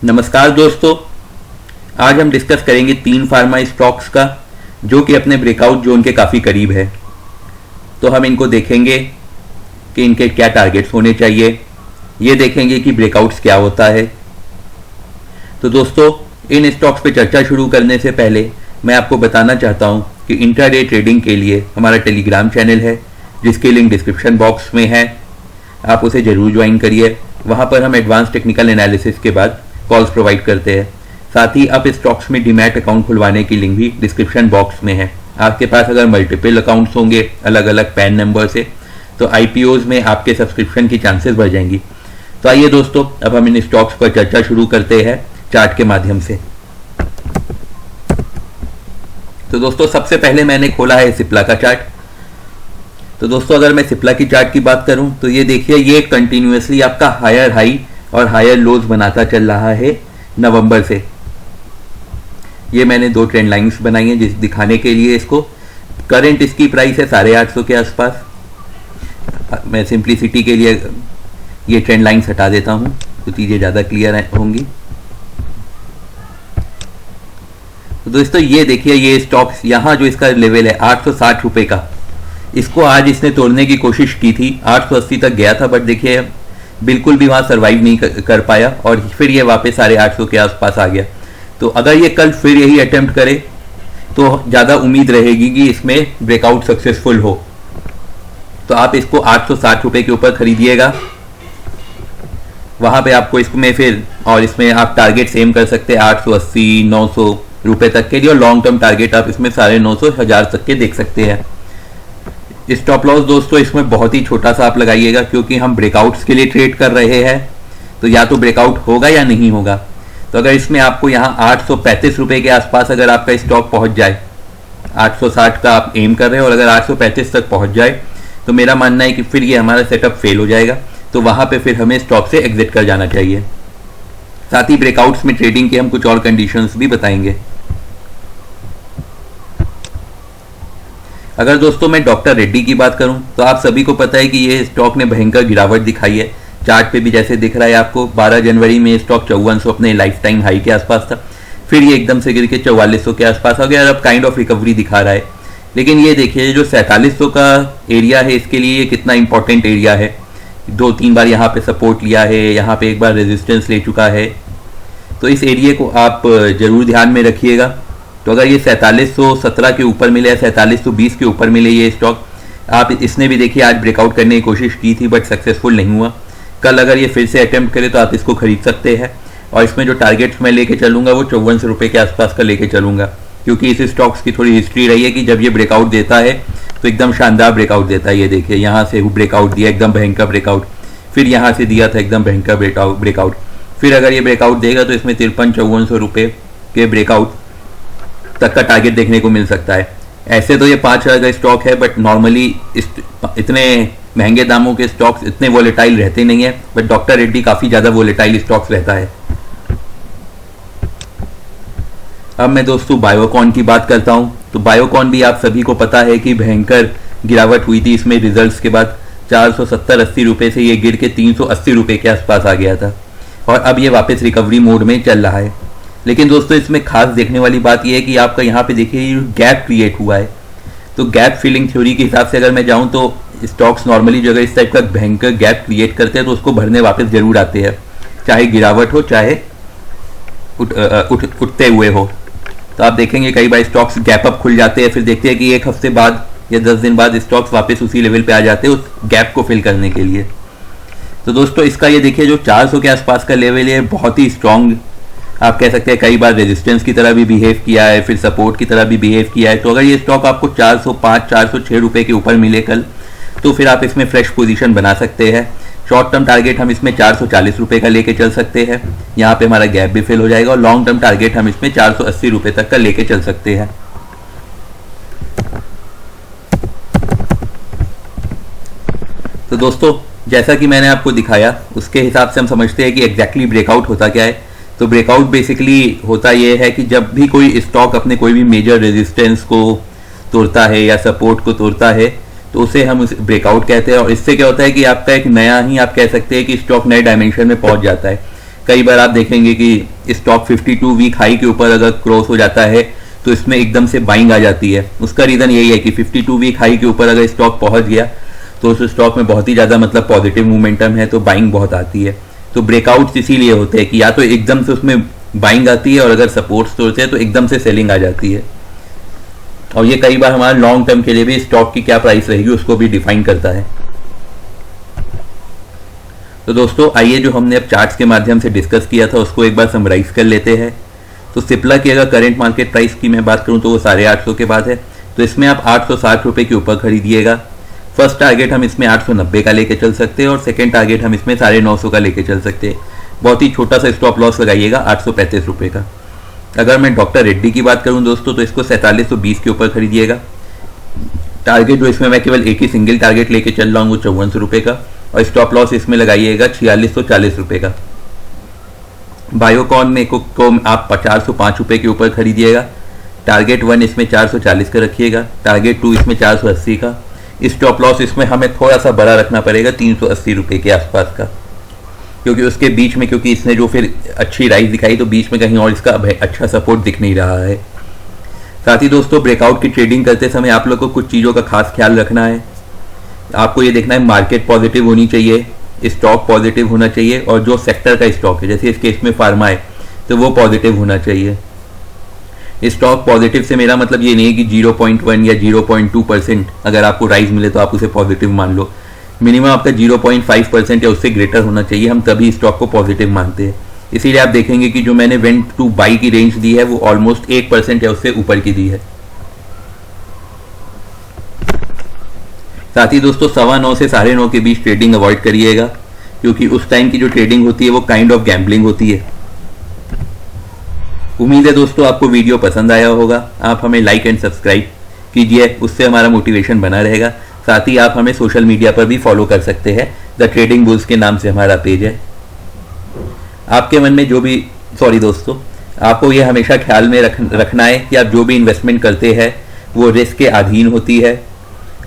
नमस्कार दोस्तों, आज हम डिस्कस करेंगे 3 फार्मा स्टॉक्स का जो कि अपने ब्रेकआउट जोन के काफ़ी करीब है। तो हम इनको देखेंगे कि इनके क्या टारगेट्स होने चाहिए, ये देखेंगे कि ब्रेकआउट्स क्या होता है। तो दोस्तों, इन स्टॉक्स पे चर्चा शुरू करने से पहले मैं आपको बताना चाहता हूँ कि इंट्राडे ट्रेडिंग के लिए हमारा टेलीग्राम चैनल है जिसकी लिंक डिस्क्रिप्शन बॉक्स में है, आप उसे ज़रूर ज्वाइन करिए। वहाँ पर हम एडवांस टेक्निकल एनालिसिस के बाद कॉल्स प्रोवाइड करते हैं। साथ ही आप स्टॉक्स में डीमैट अकाउंट खुलवाने की लिंक भी डिस्क्रिप्शन बॉक्स में है। आपके पास अगर मल्टीपल अकाउंट्स होंगे अलग अलग पैन नंबर से तो आईपीओज में आपके सब्सक्रिप्शन की चांसेस बढ़ जाएंगी। तो आइए दोस्तों, अब हम इन स्टॉक्स पर चर्चा शुरू करते हैं चार्ट के माध्यम से। तो दोस्तों, सबसे पहले मैंने खोला है सिप्ला का चार्ट। तो दोस्तों, अगर मैं सिप्ला की चार्ट की बात करूं तो ये देखिए, ये कंटिन्यूसली आपका हायर हाई और हायर लोज बनाता चल रहा है नवंबर से। ये मैंने 2 ट्रेंड लाइंस बनाई हैं जिस दिखाने के लिए इसको। करंट इसकी प्राइस है 850 के आसपास। मैं सिंप्लिसिटी के लिए ये ट्रेंड लाइंस हटा देता हूं तो चीज़ें ज़्यादा क्लियर होंगी। तो दोस्तों, ये देखिए, ये स्टॉक्स यहाँ जो इसका लेवल है 860 रुपये का, इसको आज इसने तोड़ने की कोशिश की थी। 880 तक गया था, बट देखिए बिल्कुल भी वहाँ सर्वाइव नहीं कर पाया और फिर ये वापस 850 के आसपास आ गया। तो अगर ये कल फिर यही अटेम्प्ट करे तो ज़्यादा उम्मीद रहेगी कि इसमें ब्रेकआउट सक्सेसफुल हो। तो आप इसको 860 रुपये के ऊपर खरीदिएगा। वहाँ पे आपको इसमें फिर और इसमें आप टारगेट सेम कर सकते हैं 880 900 रुपये तक के लिए, और लॉन्ग टर्म टारगेट आप इसमें 950 1000 तक के देख सकते हैं। स्टॉप लॉस दोस्तों इसमें बहुत ही छोटा सा आप लगाइएगा, क्योंकि हम ब्रेकआउट्स के लिए ट्रेड कर रहे हैं। तो या तो ब्रेकआउट होगा या नहीं होगा। तो अगर इसमें आपको यहाँ 835 रुपये के आसपास अगर आपका स्टॉक पहुँच जाए, 860 का आप एम कर रहे हो और अगर 835 तक पहुँच जाए तो मेरा मानना है कि फिर ये हमारा सेटअप फेल हो जाएगा। तो वहाँ पर फिर हमें स्टॉक से एग्जिट कर जाना चाहिए। साथ ही ब्रेकआउट्स में ट्रेडिंग के हम कुछ और कंडीशंस भी बताएंगे। अगर दोस्तों मैं डॉक्टर रेड्डी की बात करूं तो आप सभी को पता है कि ये स्टॉक ने भयंकर गिरावट दिखाई है। चार्ट पे भी जैसे दिख रहा है आपको, 12 जनवरी में स्टॉक 5400 अपने लाइफ टाइम हाई के आसपास था, फिर ये एकदम से गिर के 4400 के आसपास आ गया और अब काइंड ऑफ रिकवरी दिखा रहा है। लेकिन ये देखिए, जो 4700 का एरिया है इसके लिए ये कितना इंपॉर्टेंट एरिया है। 2-3 बार यहाँ पे सपोर्ट लिया है, यहाँ पे एक बार रेजिस्टेंस ले चुका है। तो इस एरिया को आप जरूर ध्यान में रखिएगा। तो अगर ये 4717 के ऊपर मिले या 4720 के ऊपर मिले ये स्टॉक, आप इसने भी देखिए आज ब्रेकआउट करने की कोशिश की थी बट सक्सेसफुल नहीं हुआ। कल अगर ये फिर से अटेम्प्ट करे तो आप इसको खरीद सकते हैं। और इसमें जो टारगेट्स मैं लेके चलूँगा वो 5400 रुपये के आसपास का लेके चलूँगा, क्योंकि इस स्टॉक्स की थोड़ी हिस्ट्री रही है कि जब ये ब्रेकआउट देता है तो एकदम शानदार ब्रेकआउट देता है। ये देखिए, यहाँ से ब्रेकआउट दिया, एकदम भयंकर ब्रेकआउट, फिर यहाँ से दिया था एकदम भयंकर ब्रेकआउट। फिर अगर ये ब्रेकआउट देगा तो इसमें 53-5400 रुपये के ब्रेकआउट तक का टारगेट देखने को मिल सकता है। ऐसे तो ये 5000 का स्टॉक है, बट नॉर्मली इतने महंगे दामों के स्टॉक्स इतने वोलेटाइल रहते नहीं है, बट डॉक्टर रेड्डी काफ़ी ज़्यादा वोलेटाइल स्टॉक्स रहता है। अब मैं दोस्तों बायोकॉन की बात करता हूँ। तो बायोकॉन भी आप सभी को पता है कि भयंकर गिरावट हुई थी इसमें रिजल्ट्स के बाद। 470-80 रुपये से ये गिर के 380 रुपये के आसपास आ गया था और अब ये वापस रिकवरी मोड में चल रहा है। लेकिन दोस्तों, इसमें खास देखने वाली बात यह है कि आपका यहाँ पे देखिए गैप क्रिएट हुआ है। तो गैप फिलिंग थ्योरी के हिसाब से अगर मैं जाऊँ तो स्टॉक्स नॉर्मली जो अगर इस टाइप का भयंकर गैप क्रिएट करते हैं तो उसको भरने वापस जरूर आते हैं, चाहे गिरावट हो चाहे उठते हुए हो। तो आप देखेंगे कई बार स्टॉक्स गैप अप खुल जाते हैं, फिर देखते हैं कि 1 हफ्ते बाद या 10 दिन बाद स्टॉक्स वापस उसी लेवल पे आ जाते हैं उस गैप को फिल करने के लिए। तो दोस्तों, इसका ये देखिए जो 400 के आसपास का लेवल है, बहुत ही स्ट्रॉन्ग आप कह सकते हैं, कई बार रेजिस्टेंस की तरह भी बिहेव किया है, फिर सपोर्ट की तरह भी बिहेव किया है। तो अगर ये स्टॉक आपको 405-406 रुपये के ऊपर मिले कल, तो फिर आप इसमें फ्रेश पोजीशन बना सकते हैं। शॉर्ट टर्म टारगेट हम इसमें 440 रुपये का लेके चल सकते हैं, यहाँ पे हमारा गैप भी फिल हो जाएगा। और लॉन्ग टर्म टारगेट हम इसमें 480 रुपये तक का लेके चल सकते हैं। तो दोस्तों, जैसा कि मैंने आपको दिखाया उसके हिसाब से हम समझते हैं कि एग्जैक्टली ब्रेकआउट होता क्या है। तो ब्रेकआउट बेसिकली होता यह है कि जब भी कोई स्टॉक अपने कोई भी मेजर रेजिस्टेंस को तोड़ता है या सपोर्ट को तोड़ता है तो उसे हम ब्रेकआउट कहते हैं। और इससे क्या होता है कि आपका एक नया ही आप कह सकते हैं कि स्टॉक नए डायमेंशन में पहुंच जाता है। कई बार आप देखेंगे कि स्टॉक 52 वीक हाई के ऊपर अगर क्रॉस हो जाता है तो इसमें एकदम से बाइंग आ जाती है। उसका रीज़न यही है कि 52 वीक हाई के ऊपर अगर स्टॉक पहुंच गया तो उस स्टॉक में बहुत ही ज़्यादा मतलब पॉजिटिव मोमेंटम है, तो बाइंग बहुत आती है। तो ब्रेकआउट्स इसीलिए होते हैं कि या तो एकदम से उसमें बाइंग आती है और अगर सपोर्ट्स तोड़ते हैं तो एकदम से सेलिंग आ जाती है। और ये कई बार हमारा लॉन्ग टर्म के लिए भी स्टॉक की क्या प्राइस रहेगी उसको भी डिफाइन करता है। तो दोस्तों आइए जो हमने अब चार्ट्स के माध्यम से डिस्कस किया था उसको एक बार समराइज कर लेते हैं। तो सिप्ला की अगर करंट मार्केट प्राइस की मैं बात करूं तो वो 850 के बाद है, तो इसमें आप 860 रुपये के ऊपर खरीदिएगा। फर्स्ट टारगेट हम इसमें 890 का लेके चल सकते हैं और सेकेंड टारगेट हम इसमें 950 का लेके चल सकते हैं। बहुत ही छोटा सा स्टॉप लॉस लगाइएगा 835 रुपये का। अगर मैं डॉक्टर रेड्डी की बात करूं दोस्तों तो इसको 4720 के ऊपर खरीदिएगा। टारगेट जो इसमें मैं केवल एक ही सिंगल टारगेट लेके चल रहा हूँ वो 5400 रुपये का, और स्टॉप लॉस इसमें लगाइएगा 4640 रुपये का। बायोकॉन में को आप 405 रुपये के ऊपर खरीदिएगा। टारगेट 1 इसमें 440 का रखिएगा, टारगेट 2 इसमें 480 का। स्टॉप लॉस इसमें हमें थोड़ा सा बड़ा रखना पड़ेगा 380 रुपये के आसपास का, क्योंकि उसके बीच में क्योंकि इसने जो फिर अच्छी राइज दिखाई तो बीच में कहीं और इसका अच्छा सपोर्ट दिख नहीं रहा है। साथ ही दोस्तों ब्रेकआउट की ट्रेडिंग करते समय आप लोग को कुछ चीज़ों का खास ख्याल रखना है। आपको ये देखना है मार्केट पॉजिटिव होनी चाहिए, स्टॉक पॉजिटिव होना चाहिए, और जो सेक्टर का स्टॉक है जैसे इस केस में फार्मा है तो वो पॉजिटिव होना चाहिए। स्टॉक पॉजिटिव से मेरा मतलब ये नहीं है कि 0.1 या 0.2% अगर आपको राइज मिले तो आप उसे पॉजिटिव मान लो। मिनिमम आपका 0.5% या उससे ग्रेटर होना चाहिए, हम तभी स्टॉक को पॉजिटिव मानते हैं। इसीलिए आप देखेंगे कि जो मैंने वेंट टू बाई की रेंज दी है वो ऑलमोस्ट 1% या उससे ऊपर की दी है। साथ ही दोस्तों 9:15 से 9:30 के बीच ट्रेडिंग अवॉइड करिएगा, क्योंकि उस टाइम की जो ट्रेडिंग होती है वो काइंड ऑफ गैम्बलिंग होती है। उम्मीद है दोस्तों आपको वीडियो पसंद आया होगा। आप हमें लाइक एंड सब्सक्राइब कीजिए, उससे हमारा मोटिवेशन बना रहेगा। साथ ही आप हमें सोशल मीडिया पर भी फॉलो कर सकते हैं, द ट्रेडिंग बुल्स के नाम से हमारा पेज है। आपके मन में जो भी दोस्तों आपको ये हमेशा ख्याल में रखना है कि आप जो भी इन्वेस्टमेंट करते हैं वो रिस्क के अधीन होती है।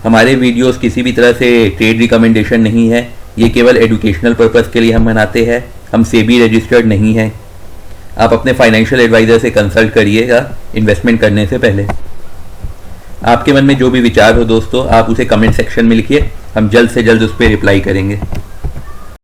हमारे वीडियोस किसी भी तरह से ट्रेड रिकमेंडेशन नहीं है, ये केवल एजुकेशनल पर्पस के लिए हम बनाते हैं। हम सेबी रजिस्टर्ड नहीं हैं। आप अपने फाइनेंशियल एडवाइज़र से कंसल्ट करिएगा इन्वेस्टमेंट करने से पहले। आपके मन में जो भी विचार हो दोस्तों आप उसे कमेंट सेक्शन में लिखिए, हम जल्द से जल्द उस पर रिप्लाई करेंगे।